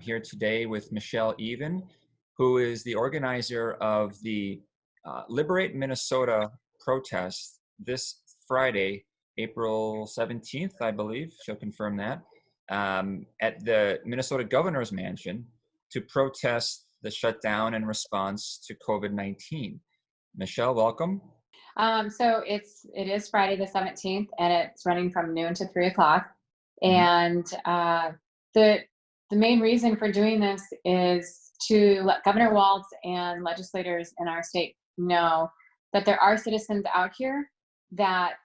here today with Michelle Even, who is the organizer of the Liberate Minnesota protest this Friday, April 17th, I believe. She'll confirm that, at the Minnesota Governor's Mansion to protest the shutdown in response to COVID-19. Michelle, welcome. So it is Friday the 17th, and it's running from noon to 3 o'clock. Mhm. And the main reason for doing this is to let Governor Walz and legislators in our state know that there are citizens out here that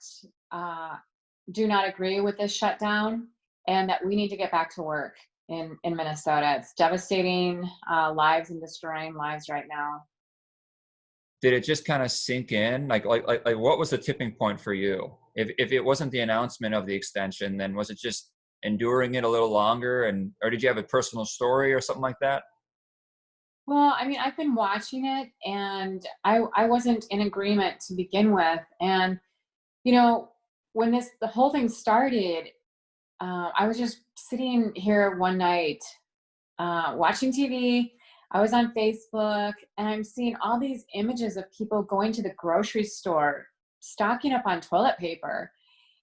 do not agree with this shutdown, and that we need to get back to work in Minnesota. It's devastating lives and destroying lives right now. Did it just kind of sink in? Like what was the tipping point for you? If it wasn't the announcement of the extension, then was it just enduring it a little longer, or did you have a personal story or something like that? Well, I mean, I've been watching it, and I wasn't in agreement to begin with. And, you know, when the whole thing started, I was just sitting here one night watching TV. I was on Facebook, and I'm seeing all these images of people going to the grocery store, stocking up on toilet paper.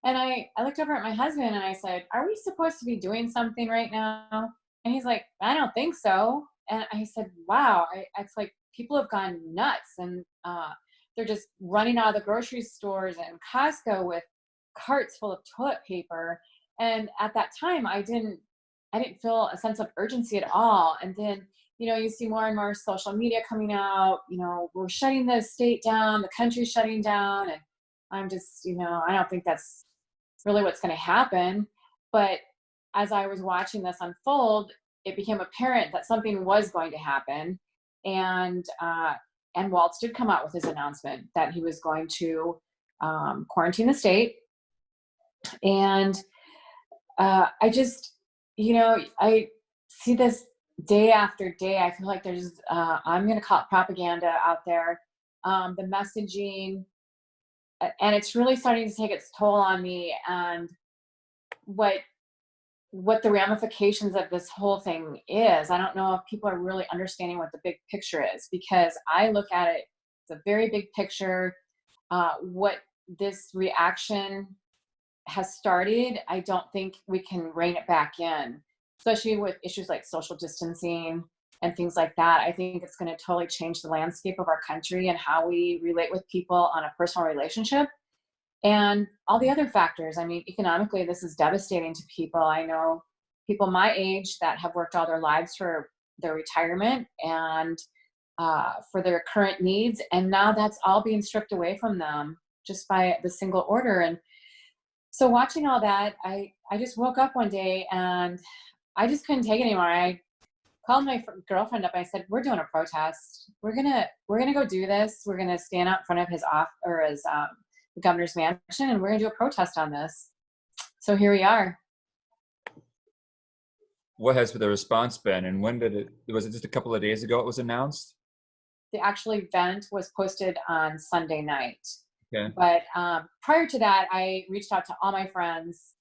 And I looked over at my husband and I said, "Are we supposed to be doing something right now?" And he's like, "I don't think so." And I said, "Wow, it's like people have gone nuts, and they're just running out of the grocery stores and Costco with carts full of toilet paper." And at that time, I didn't feel a sense of urgency at all. And then, you see more and more social media coming out. We're shutting the state down, the country's shutting down, and I'm just, I don't think that's really what's going to happen. But as I was watching this unfold, it became apparent that something was going to happen. And Waltz did come out with his announcement that he was going to quarantine the state. And I just, I see this day after day. I feel like there's, I'm going to call it propaganda out there. The messaging, and it's really starting to take its toll on me, and what the ramifications of this whole thing is. I don't know if people are really understanding what the big picture is, because I look at it, it's a very big picture. What this reaction has started, I don't think we can rein it back in, especially with issues like social distancing and things like that. I think it's going to totally change the landscape of our country and how we relate with people on a personal relationship, and all the other factors. I mean, economically, this is devastating to people. I know people my age that have worked all their lives for their retirement and for their current needs, and now that's all being stripped away from them just by the single order. And so watching all that, I just woke up one day and I just couldn't take it anymore. I called my girlfriend up. I said, "We're doing a protest. We're gonna go do this. We're gonna stand out in front of his the governor's mansion, and we're gonna do a protest on this." So here we are. What has the response been, and when was it just a couple of days ago it was announced? The actual event was posted on Sunday night. Okay. But prior to that, I reached out to all my friends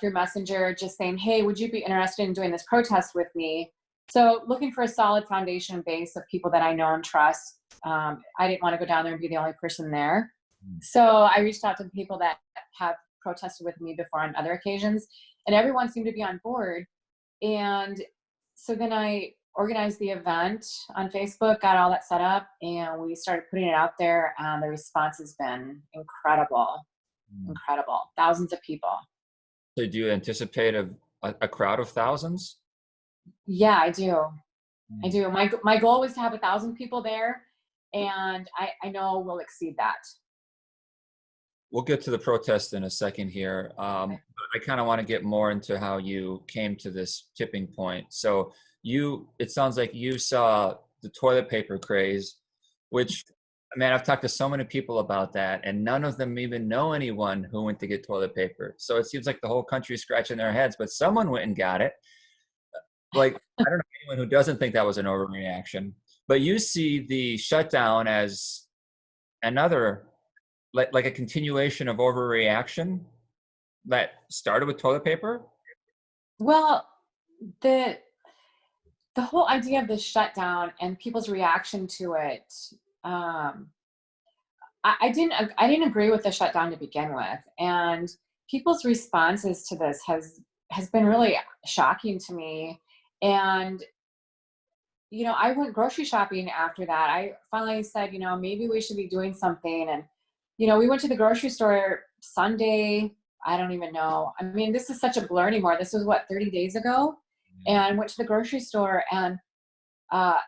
through Messenger, just saying, "Hey, would you be interested in doing this protest with me?" So looking for a solid foundation base of people that I know and trust. I didn't want to go down there and be the only person there. So I reached out to the people that have protested with me before on other occasions, and everyone seemed to be on board. And so then I organized the event on Facebook, got all that set up, and we started putting it out there. And the response has been incredible, incredible. Thousands of people. So do you anticipate a crowd of thousands? Yeah, I do. I do. My goal was to have 1,000 people there, and I know we'll exceed that. We'll get to the protest in a second here. But I kind of want to get more into how you came to this tipping point. So it sounds like you saw the toilet paper craze, which, man, I've talked to so many people about that, and none of them even know anyone who went to get toilet paper. So it seems like the whole country is scratching their heads, but someone went and got it. Like, I don't know anyone who doesn't think that was an overreaction, but you see the shutdown as another, like a continuation of overreaction that started with toilet paper? Well, the the whole idea of the shutdown and people's reaction to it, um, I didn't agree with the shutdown to begin with, and people's responses to this has been really shocking to me. And I went grocery shopping after that. I finally said, maybe we should be doing something. And we went to the grocery store Sunday. I don't even know. I mean, this is such a blur anymore. This was what, 30 days ago, and went to the grocery store, and uh,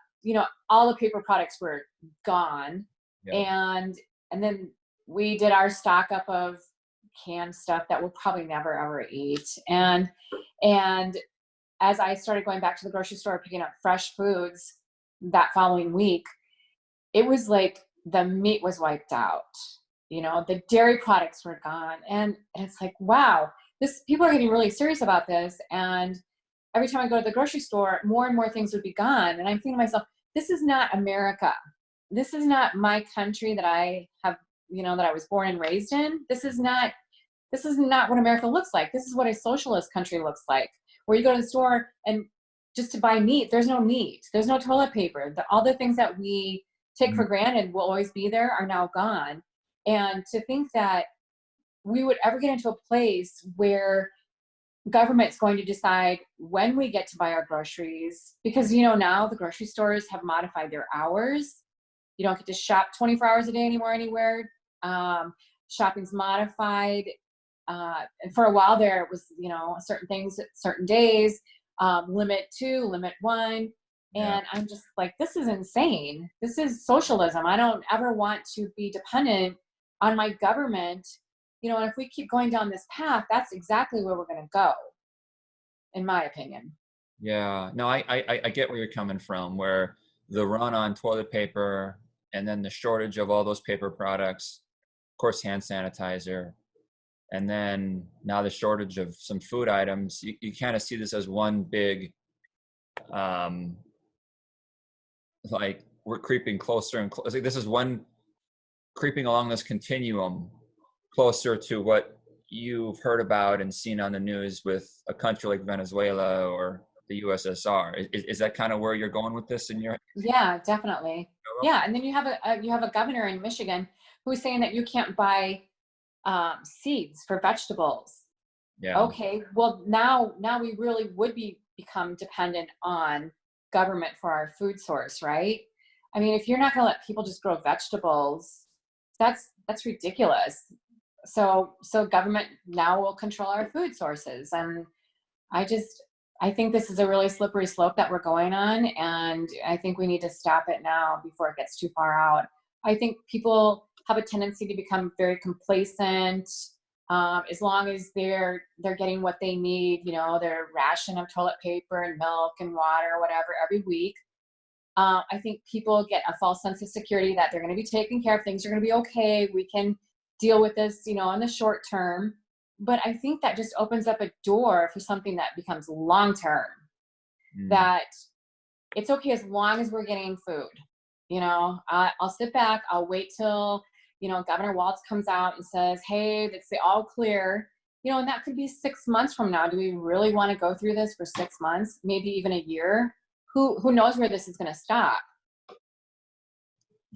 all the paper products were gone. Yeah. And then we did our stock up of canned stuff that we'll probably never ever eat. And as I started going back to the grocery store picking up fresh foods that following week, it was like the meat was wiped out. The dairy products were gone. And it's like, wow, people are getting really serious about this. And every time I go to the grocery store, more and more things would be gone. And I'm thinking to myself, this is not America. This is not my country that I have, that I was born and raised in. This is not what America looks like. This is what a socialist country looks like, where you go to the store and just to buy meat, there's no meat. There's no toilet paper. All the things that we take for granted will always be there are now gone. And to think that we would ever get into a place where government's going to decide when we get to buy our groceries, because now the grocery stores have modified their hours. You don't get to shop 24 hours a day anymore anywhere. Shopping's modified. And for a while there, it was, certain things at certain days, limit 2, limit 1. Yeah. And I'm just like, this is insane. This is socialism. I don't ever want to be dependent on my government. And if we keep going down this path, that's exactly where we're going to go, in my opinion. Yeah. No, I get where you're coming from, where the run on toilet paper and then the shortage of all those paper products, of course, hand sanitizer, and then now the shortage of some food items. You kind of see this as one big, like we're creeping closer and closer. Like this is one creeping along this continuum closer to what you've heard about and seen on the news with a country like Venezuela or the USSR. Is that kind of where you're going with this in your? Yeah, definitely. Yeah, and then you have a governor in Michigan who's saying that you can't buy seeds for vegetables. Yeah. Okay, well now we really would become dependent on government for our food source, right? I mean, if you're not going to let people just grow vegetables, that's ridiculous. So government now will control our food sources, and I think this is a really slippery slope that we're going on, and I think we need to stop it now before it gets too far out. I think people have a tendency to become very complacent, as long as they're getting what they need, their ration of toilet paper and milk and water, whatever, every week. I think people get a false sense of security that they're going to be taken care of. Things are going to be okay. We can deal with this, in the short term. But I think that just opens up a door for something that becomes long term. That it's okay as long as we're getting food. I'll sit back. I'll wait till Governor Walz comes out and says, "Hey, it's the all clear." And that could be 6 months from now. Do we really want to go through this for 6 months? Maybe even a year? Who knows where this is going to stop?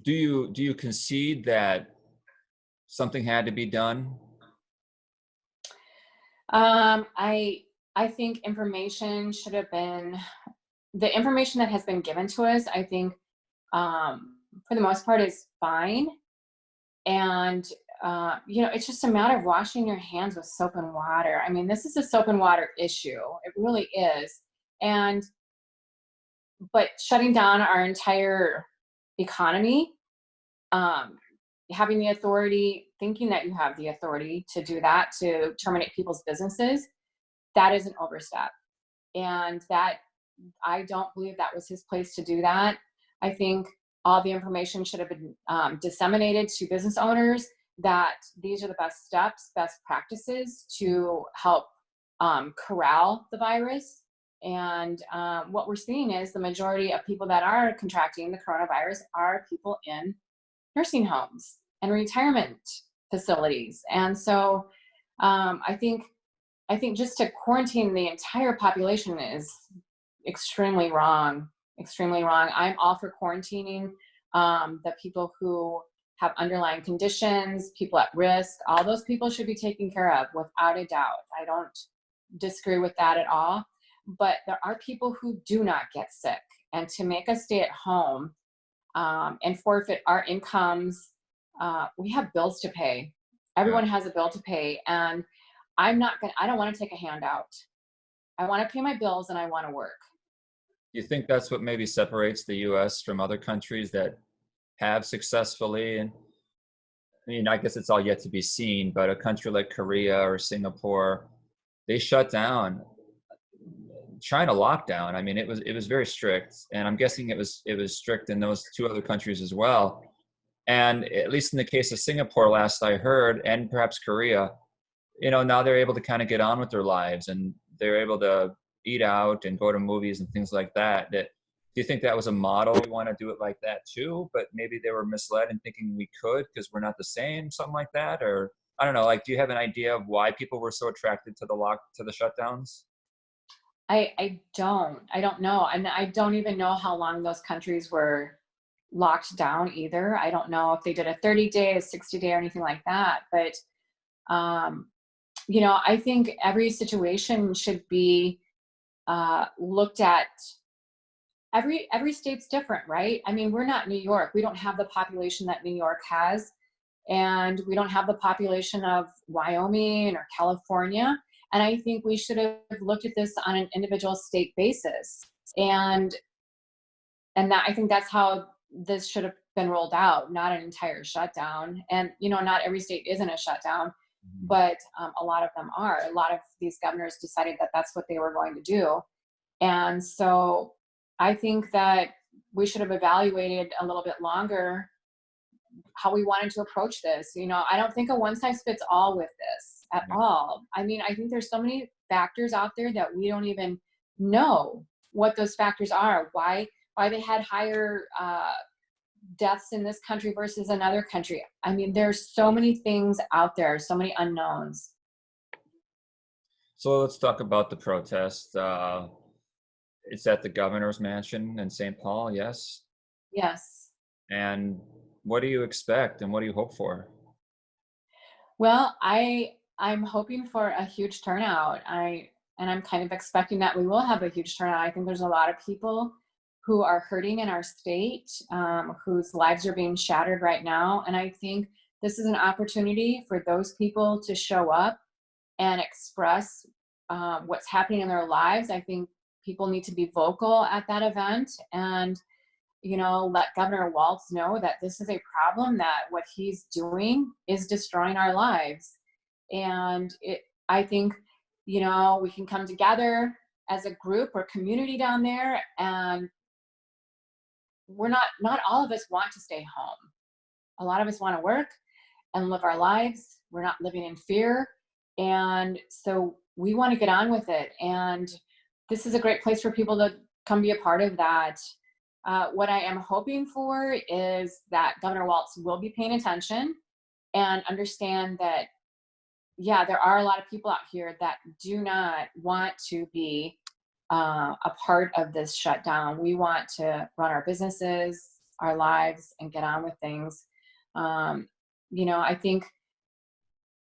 Do you concede that something had to be done? I think information should have been the information that has been given to us. I think, for the most part, is fine. And it's just a matter of washing your hands with soap and water. I mean, this is a soap and water issue. It really is. But shutting down our entire economy, having the authority, thinking that you have the authority to do that, to terminate people's businesses, that is an overstep. And that, I don't believe that was his place to do that. I think all the information should have been disseminated to business owners, that these are the best steps, best practices to help corral the virus. And what we're seeing is the majority of people that are contracting the coronavirus are people in nursing homes and retirement facilities. And so I think just to quarantine the entire population is extremely wrong. extremely wrong. I'm all for quarantining the people who have underlying conditions, people at risk. All those people should be taken care of without a doubt. I don't disagree with that at all. But there are people who do not get sick, and to make us stay at home and forfeit our incomes, we have bills to pay. Yeah. Everyone has a bill to pay, and I don't want to take a handout. I want to pay my bills and I want to work. You think that's what maybe separates the US from other countries that have successfully, and I mean, I guess it's all yet to be seen, but a country like Korea or Singapore, they shut down. China lockdown. I mean, it was very strict, and I'm guessing it was strict in those two other countries as well. And at least in the case of Singapore, last I heard, and perhaps Korea, now they're able to kind of get on with their lives, and they're able to eat out and go to movies and things like that. Do you think that was a model? We want to do it like that too, but maybe they were misled in thinking we could because we're not the same, something like that? Or I don't know, like, do you have an idea of why people were so attracted to the shutdowns? I don't know. And I don't even know how long those countries were locked down either. I don't know if they did a 30-day, a 60-day, or anything like that. But um, I think every situation should be looked at. Every state's different, right? I mean, we're not New York. We don't have the population that New York has, and we don't have the population of Wyoming or California. And I think we should have looked at this on an individual state basis. And that, I think that's how this should have been rolled out, not an entire shutdown. And not every state is in a shutdown, but a lot of them are. A lot of these governors decided that that's what they were going to do. And so I think that we should have evaluated a little bit longer how we wanted to approach this. I don't think a one size fits all with this at all. I mean, I think there's so many factors out there that we don't even know what those factors are, why they had higher deaths in this country versus another country. I mean, there's so many things out there, so many unknowns. So let's talk about the protest. It's at the governor's mansion in St. Paul, yes? Yes. And what do you expect and what do you hope for? Well, I'm hoping for a huge turnout. I'm kind of expecting that we will have a huge turnout. I think there's a lot of people who are hurting in our state, whose lives are being shattered right now. And I think this is an opportunity for those people to show up and express what's happening in their lives. I think people need to be vocal at that event and, let Governor Walz know that this is a problem, that what he's doing is destroying our lives. And I think, we can come together as a group or community down there, and not all of us want to stay home. A lot of us want to work and live our lives. We're not living in fear. And so we want to get on with it. And this is a great place for people to come be a part of that. What I am hoping for is that Governor Walz will be paying attention and understand that, there are a lot of people out here that do not want to be a part of this shutdown. We want to run our businesses, our lives, and get on with things. I think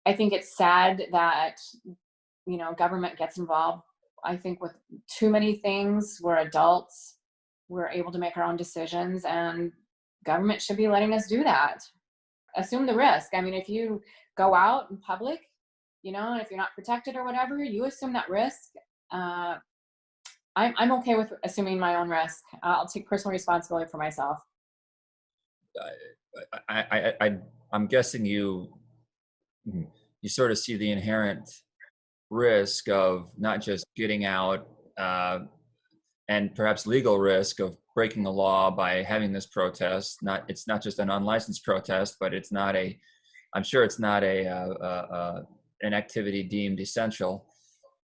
it's sad that, government gets involved. I think with too many things, we're adults, we're able to make our own decisions, and government should be letting us do that. Assume the risk. I mean, if you go out in public, and if you're not protected or whatever, you assume that risk. I'm okay with assuming my own risk. I'll take personal responsibility for myself. I'm guessing you sort of see the inherent risk of not just getting out and perhaps legal risk of breaking the law by having this protest. It's not just an unlicensed protest, but I'm sure it's not an activity deemed essential,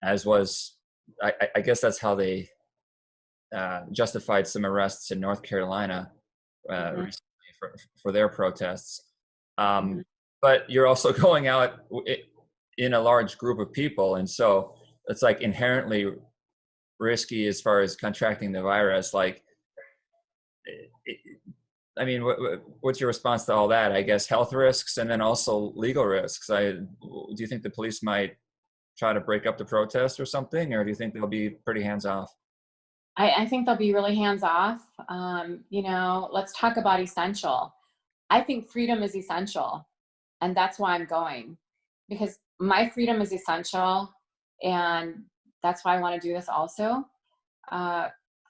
as was, I guess that's how they justified some arrests in North Carolina recently for their protests. But you're also going out in a large group of people, and so it's like inherently risky as far as contracting the virus. Like, I mean, what's your response to all that? I guess health risks and then also legal risks. Do you think the police might try to break up the protest or something, or do you think they'll be pretty hands off? I think they'll be really hands off. Let's talk about essential. I think freedom is essential, and that's why I'm going, because my freedom is essential, and that's why I want to do this also. Uh,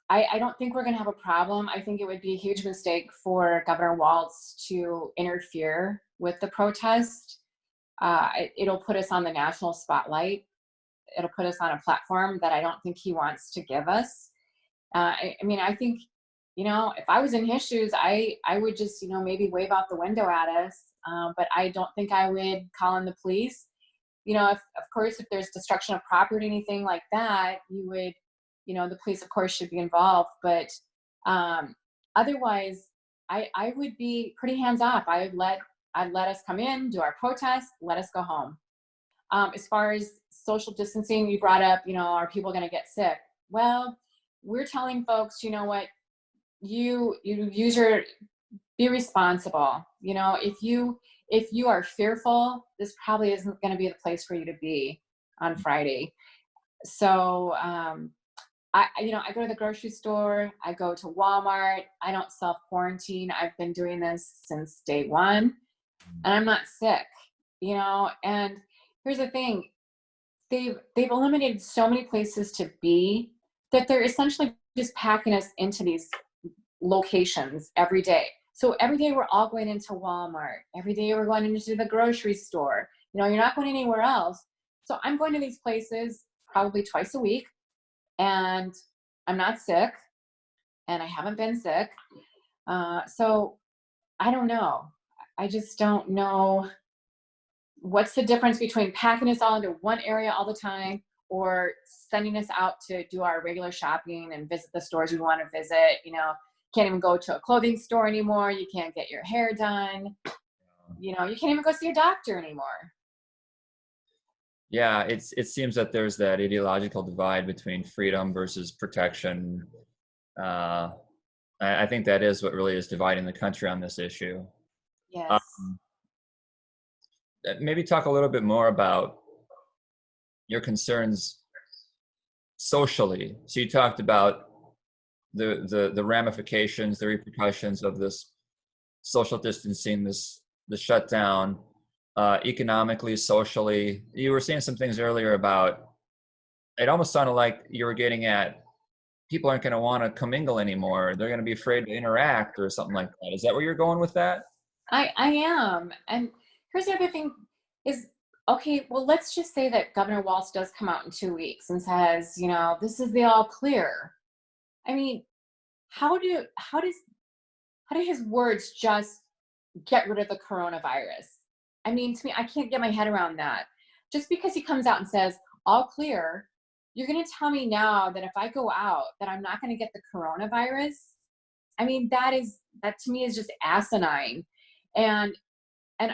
I don't think we're going to have a problem. I think it would be a huge mistake for Governor Walz to interfere with the protest. It'll put us on the national spotlight. It'll put us on a platform that I don't think he wants to give us. I think, if I was in his shoes, I would just, maybe wave out the window at us. But I don't think I would call in the police. If, of course, if there's destruction of property, anything like that, you would, the police, of course, should be involved. But otherwise, I would be pretty hands off. I'd let us come in, do our protest, let us go home. As far as social distancing, you brought up, are people going to get sick? Well, we're telling folks, you know what, be responsible. If you are fearful, this probably isn't going to be the place for you to be on Friday. So, I go to the grocery store, I go to Walmart, I don't self-quarantine. I've been doing this since day one, and I'm not sick, and here's the thing. They've eliminated so many places to be that they're essentially just packing us into these locations every day. So every day we're all going into Walmart. Every day we're going into the grocery store. You're not going anywhere else. So I'm going to these places probably twice a week, and I'm not sick, and I haven't been sick. So I don't know. I just don't know what's the difference between packing us all into one area all the time or sending us out to do our regular shopping and visit the stores we want to visit. Can't even go to a clothing store anymore. You can't get your hair done. You can't even go see a doctor anymore. Yeah, it seems that there's that ideological divide between freedom versus protection. I think that is what really is dividing the country on this issue. Yes. Maybe talk a little bit more about your concerns socially. So you talked about the ramifications, the repercussions of this social distancing, the shutdown, economically, socially. You were saying some things earlier about, it almost sounded like you were getting at people aren't going to want to commingle anymore. They're going to be afraid to interact or something like that. Is that where you're going with that? I am. And here's the other thing is, okay, well, let's just say that Governor Walz does come out in 2 weeks and says, this is the all clear. I mean, how do his words just get rid of the coronavirus? I mean, to me, I can't get my head around that. Just because he comes out and says all clear, you're going to tell me now that if I go out that I'm not going to get the coronavirus? I mean, that to me is just asinine. And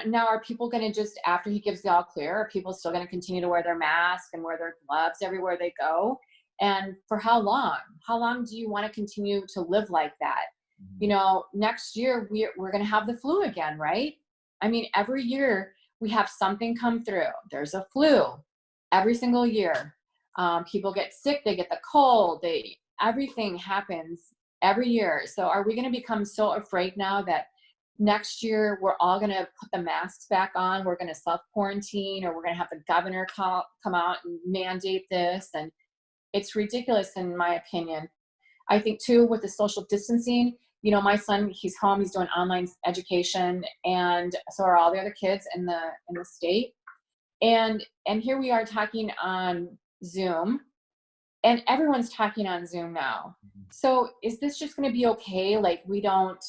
now are people going to just, after he gives the all clear, are people still going to continue to wear their mask and wear their gloves everywhere they go? And for how long? How long do you want to continue to live like that? Next year we're going to have the flu again, right? I mean, every year we have something come through. There's a flu every single year. People get sick, they get the cold, everything happens every year. So are we going to become so afraid now that next year we're all going to put the masks back on, we're going to self-quarantine, or we're going to have the governor come out and mandate this? And it's ridiculous, in my opinion. I think too, with the social distancing, my son, he's home, he's doing online education, and so are all the other kids in the state. And here we are talking on Zoom, and everyone's talking on Zoom now. So is this just going to be okay? Like we don't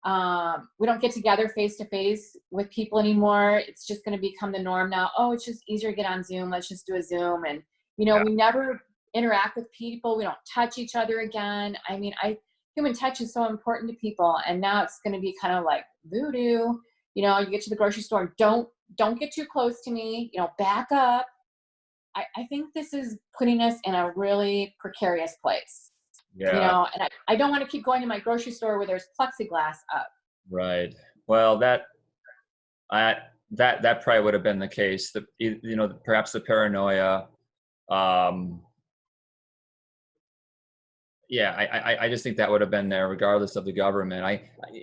get together face to face with people anymore. It's just going to become the norm now. Oh, it's just easier to get on Zoom. Let's just do a Zoom. And, we never interact with people. We don't touch each other again. I mean, human touch is so important to people. And now it's going to be kind of like voodoo. You get to the grocery store, don't get too close to me, back up. I think this is putting us in a really precarious place. Yeah, and I don't want to keep going to my grocery store where there's plexiglass up. right. Well, I that probably would have been the case. Perhaps the paranoia. Um, yeah, I just think that would have been there regardless of the government.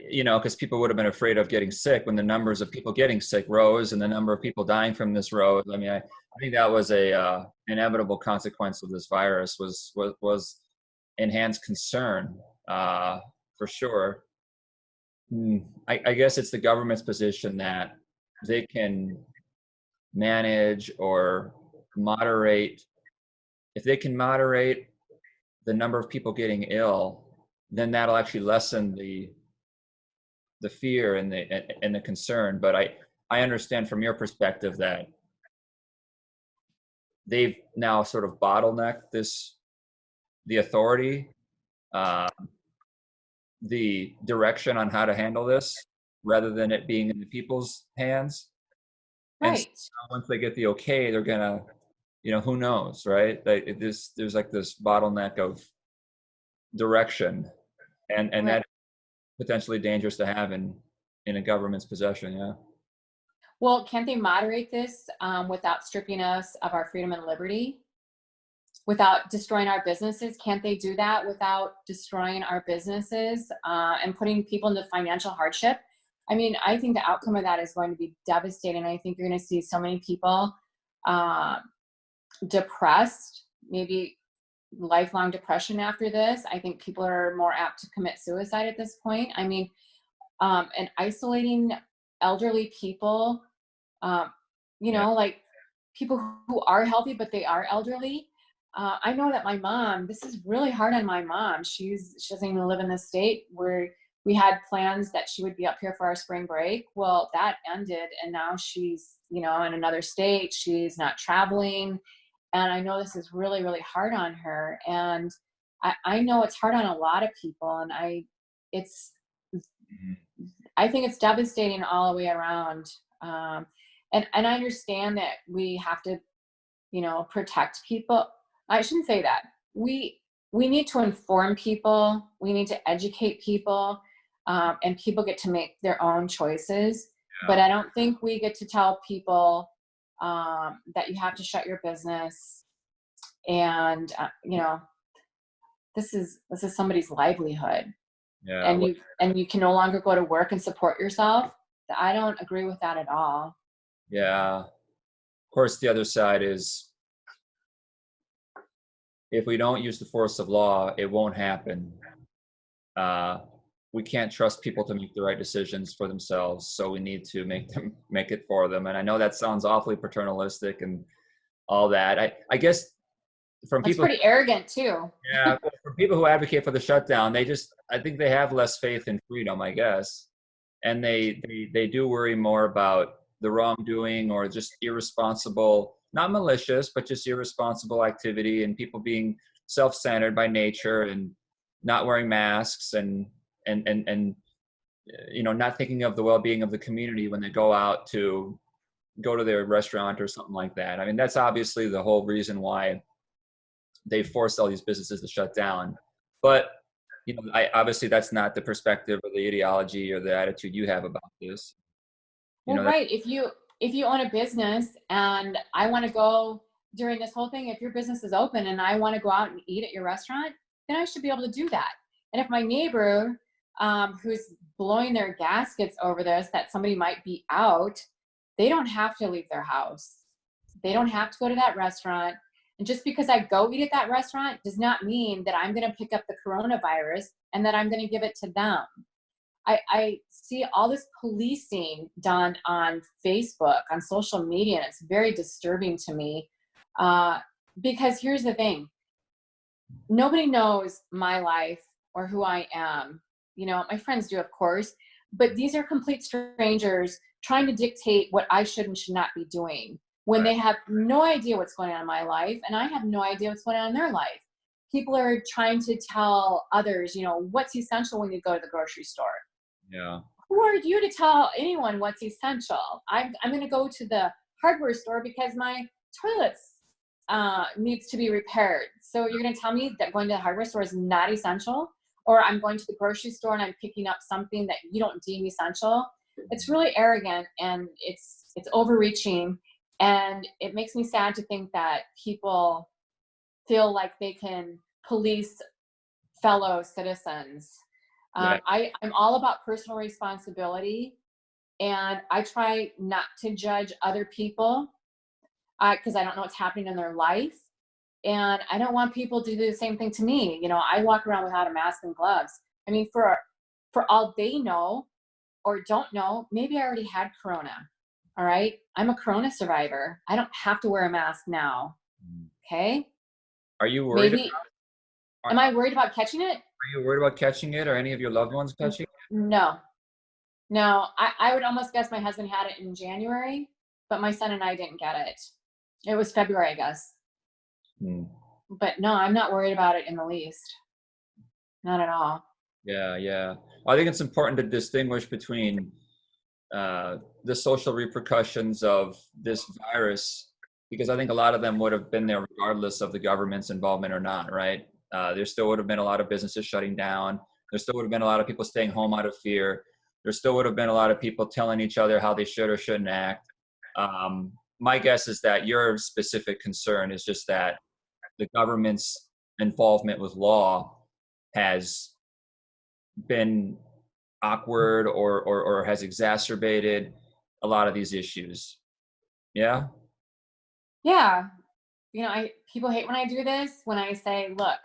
Because people would have been afraid of getting sick when the numbers of people getting sick rose and the number of people dying from this rose. I mean, I think that was a inevitable consequence of this virus was enhanced concern, for sure. I guess it's the government's position that they can manage or moderate. If they can moderate the number of people getting ill, then that'll actually lessen the fear and the concern. But I understand from your perspective that they've now sort of bottlenecked the authority, uh, the direction on how to handle this, rather than it being in the people's hands. And so Right. once they get the okay, they're gonna, who knows, right? There's like this bottleneck of direction, and Right. that potentially dangerous to have in a government's possession. Yeah. Well, can't they moderate this without stripping us of our freedom and liberty? Without destroying our businesses? Can't they do that without destroying our businesses and putting people into financial hardship? I mean, I think the outcome of that is going to be devastating. I think you're going to see so many people uh, depressed, maybe lifelong depression after this. I think people are more apt to commit suicide at this point. I mean, and isolating elderly people, um, Yeah. like people who are healthy, but they are elderly. I know that my mom, this is really hard on my mom. She doesn't even live in the state where we had plans that she would be up here for our spring break. Well, that ended, and now she's, in another state. She's not traveling. And I know this is really, really hard on her. And I know it's hard on a lot of people. And it's, Mhm. I think it's devastating all the way around. And I understand that we have to, protect people. I shouldn't say that. We need to inform people. We need to educate people, and people get to make their own choices. But Yeah. I don't think we get to tell people that you have to shut your business. And this is somebody's livelihood, Yeah. and you can no longer go to work and support yourself. I don't agree with that at all. Yeah. Of course, the other side is if we don't use the force of law, it won't happen. Uh, we can't trust people to make the right decisions for themselves, so we need to make it for them. And I know that sounds awfully paternalistic and all that. I guess from That's people, pretty arrogant too. yeah, from people who advocate for the shutdown, I think they have less faith in freedom, I guess, and they do worry more about the wrongdoing or just irresponsible, not malicious, but just irresponsible activity and people being self-centered by nature and not wearing masks and not thinking of the well-being of the community when they go out to go to their restaurant or something like that. I mean, that's obviously the whole reason why they forced all these businesses to shut down. But obviously that's not the perspective or the ideology or the attitude you have about this. You Well, know, that, right. If you own a business and I want to go during this whole thing, if your business is open and I want to go out and eat at your restaurant, then I should be able to do that. And if my neighbor, who's blowing their gaskets over this, that somebody might be out, they don't have to leave their house. They don't have to go to that restaurant. And just because I go eat at that restaurant does not mean that I'm going to pick up the coronavirus and that I'm going to give it to them. I see all this policing done on Facebook, on social media, and it's very disturbing to me. Because here's the thing: nobody knows my life or who I am. My friends do, of course, but these are complete strangers trying to dictate what I should and should not be doing when right. they have no idea what's going on in my life, and I have no idea what's going on in their life. People are trying to tell others, what's essential when you go to the grocery store. Yeah. Who are you to tell anyone what's essential? I'm going to go to the hardware store because my toilet's needs to be repaired. So you're going to tell me that going to the hardware store is not essential, or I'm going to the grocery store and I'm picking up something that you don't deem essential? It's really arrogant, and it's overreaching, and it makes me sad to think that people feel like they can police fellow citizens. Yeah. I'm all about personal responsibility, and I try not to judge other people because I don't know what's happening in their life. And I don't want people to do the same thing to me. You know, I walk around without a mask and gloves. I mean, for all they know or don't know, maybe I already had Corona. All right. I'm a Corona survivor. I don't have to wear a mask now. Okay. Are you worried? Maybe, am I worried about catching it? Are you worried about catching it, or any of your loved ones catching it? No. No, I would almost guess my husband had it in January, but my son and I didn't get it. It was February, I guess. But no, I'm not worried about it in the least. Not at all. Yeah, yeah. I think it's important to distinguish between the social repercussions of this virus, because I think a lot of them would have been there regardless of the government's involvement or not, right? There still would have been a lot of businesses shutting down. There still would have been a lot of people staying home out of fear. There still would have been a lot of people telling each other how they should or shouldn't act. My guess is that your specific concern is just that the government's involvement with law has been awkward or has exacerbated a lot of these issues. Yeah? Yeah. You know, people hate when I do this, when I say, look,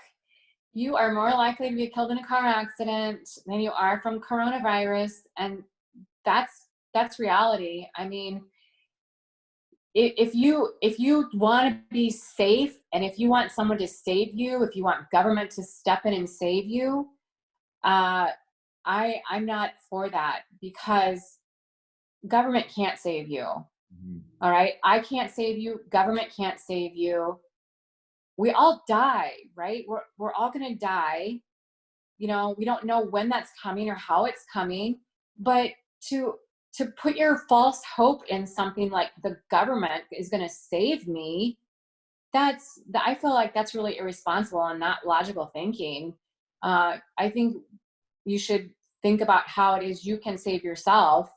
you are more likely to be killed in a car accident than you are from coronavirus. And that's reality. I mean, if you want to be safe, and if you want someone to save you, if you want government to step in and save you, I'm not for that, because government can't save you. All right. I can't save you. Government can't save you. We all die, right? We're all going to die. You know, we don't know when that's coming or how it's coming, but to put your false hope in something like the government is going to save me, I feel like that's really irresponsible and not logical thinking. I think you should think about how it is you can save yourself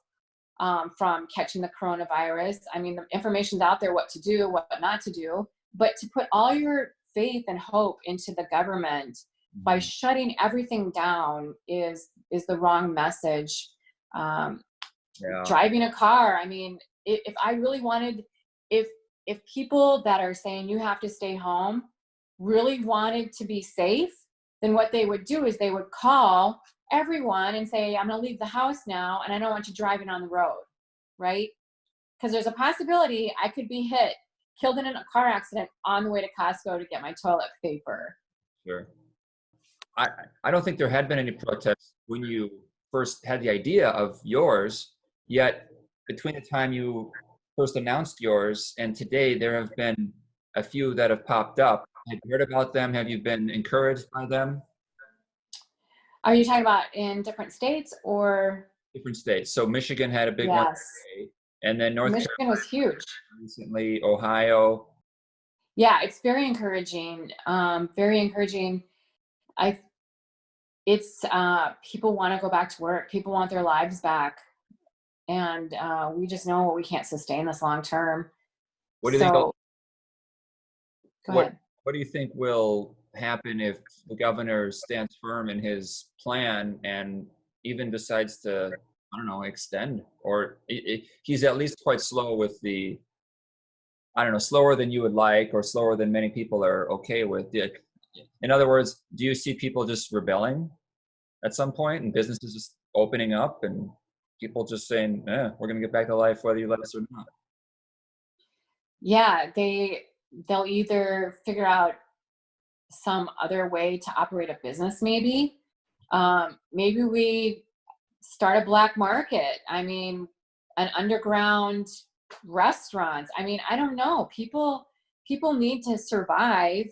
from catching the coronavirus. I mean, the information's out there, what to do, what not to do, but to put all your faith and hope into the government by shutting everything down is the wrong message. Driving a car, I mean, if I really wanted, if people that are saying you have to stay home really wanted to be safe, then what they would do is they would call everyone and say, I'm going to leave the house now, and I don't want you driving on the road, right? Because there's a possibility I could be killed in a car accident on the way to Costco to get my toilet paper. Sure. I don't think there had been any protests when you first had the idea of yours, yet between the time you first announced yours and today, there have been a few that have popped up. Have you heard about them? Have you been encouraged by them? Are you talking about in different states or? Different states. So Michigan had a big one today, and then North Michigan Carolina was huge recently, Ohio. Yeah, it's very encouraging. Very encouraging. People want to go back to work. People want their lives back. And we just know we can't sustain this long term. What do you think? Go ahead. What do you think will happen if the governor stands firm in his plan and even decides to, I don't know, extend, or he's at least quite slow with the, I don't know, slower than you would like, or slower than many people are okay with. In other words, do you see people just rebelling at some point and businesses just opening up and people just saying, we're going to get back to life whether you let us or not? Yeah, they'll either figure out some other way to operate a business, maybe. Maybe we start a black market. I mean, an underground restaurant. I mean, I don't know. People need to survive,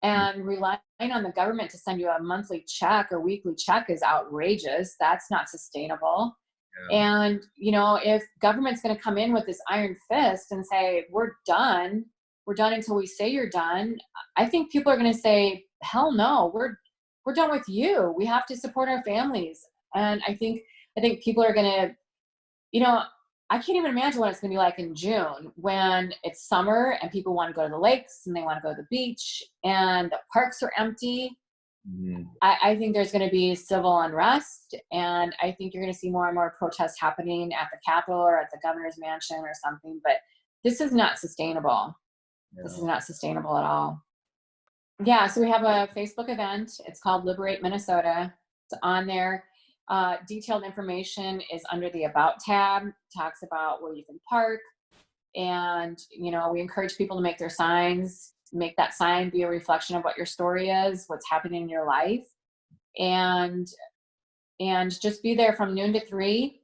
and relying on the government to send you a monthly check or weekly check is outrageous. That's not sustainable. Yeah. And, you know, if government's going to come in with this iron fist and say, we're done, we're done until we say you're done, I think people are going to say, hell no, we're done with you. We have to support our families. And I think people are going to, you know, I can't even imagine what it's going to be like in June when it's summer and people want to go to the lakes and they want to go to the beach and the parks are empty. Mhm. I think there's going to be civil unrest, and I think you're going to see more and more protests happening at the Capitol or at the governor's mansion or something. But this is not sustainable. This is Yeah. not sustainable at all. Yeah, so we have a Facebook event. It's called Liberate Minnesota. It's on there. Detailed information is under the About tab. Talks about where you can park, and we encourage people to make their signs. Make that sign be a reflection of what your story is, what's happening in your life, and just be there from noon to 3.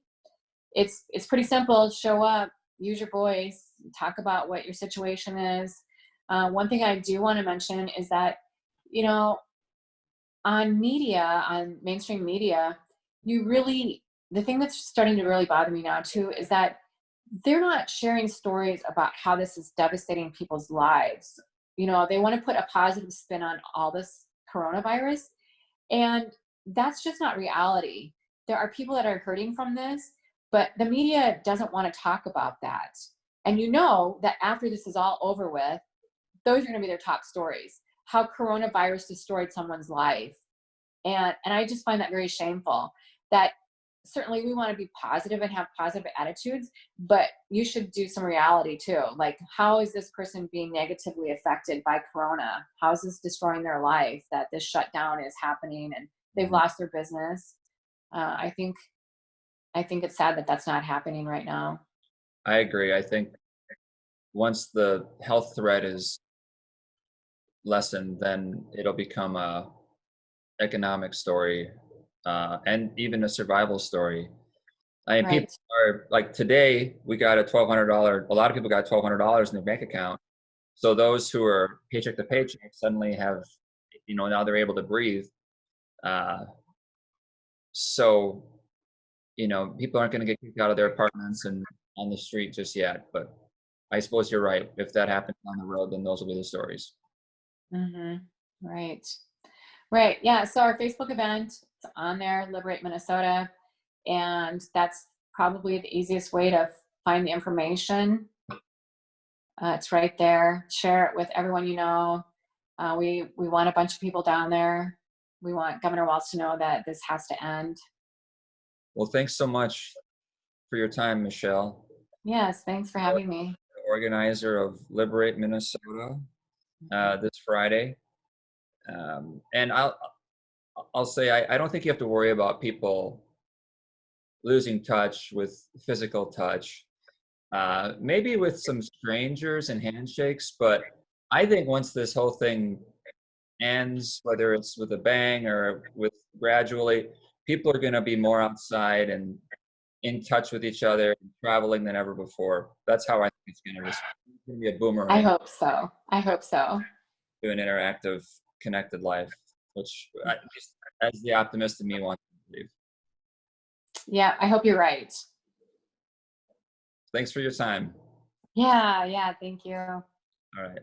It's pretty simple. Show up, use your voice, talk about what your situation is. One thing I do want to mention is that, you know, on mainstream media, the thing that's starting to really bother me now too is that they're not sharing stories about how this is devastating people's lives. They want to put a positive spin on all this coronavirus, and that's just not reality. There are people that are hurting from this, but the media doesn't want to talk about that. And that after this is all over with, those are going to be their top stories. How coronavirus destroyed someone's life. And I just find that very shameful. That certainly we want to be positive and have positive attitudes, but you should do some reality too. Like, how is this person being negatively affected by corona? How is this destroying their life, that this shutdown is happening and they've Mhm. lost their business? I think it's sad that that's not happening right now. I agree. I think once the health threat is lessened, then it'll become a economic story, and even a survival story. I mean, people Right. are like today we got a $1,200. A lot of people got $1,200 in their bank account. So those who are paycheck to paycheck suddenly have, now they're able to breathe. Uh, so people aren't going to get kicked out of their apartments and on the street just yet. But I suppose you're right. If that happens on the road, then those will be the stories. Mm-hmm. Right. Right. Yeah. So our Facebook event, it's on there, Liberate Minnesota. And that's probably the easiest way to find the information. It's right there. Share it with everyone you know. We want a bunch of people down there. We want Governor Walz to know that this has to end. Well, thanks so much for your time, Michelle, Yes. Thanks for having me. organizer of Liberate Minnesota, this Friday. And I'll say I don't think you have to worry about people losing touch with physical touch. Maybe with some strangers and handshakes, but I think once this whole thing ends, whether it's with a bang or with gradually, people are going to be more outside and in touch with each other and traveling than ever before. That's how I think it's going to respond. It's going to be a I boomerang hope so. I hope so. to an interactive, connected life, which at least as the optimist in me wants to believe. Yeah. I hope you're right. Thanks for your time. Yeah. Yeah. Thank you. All right.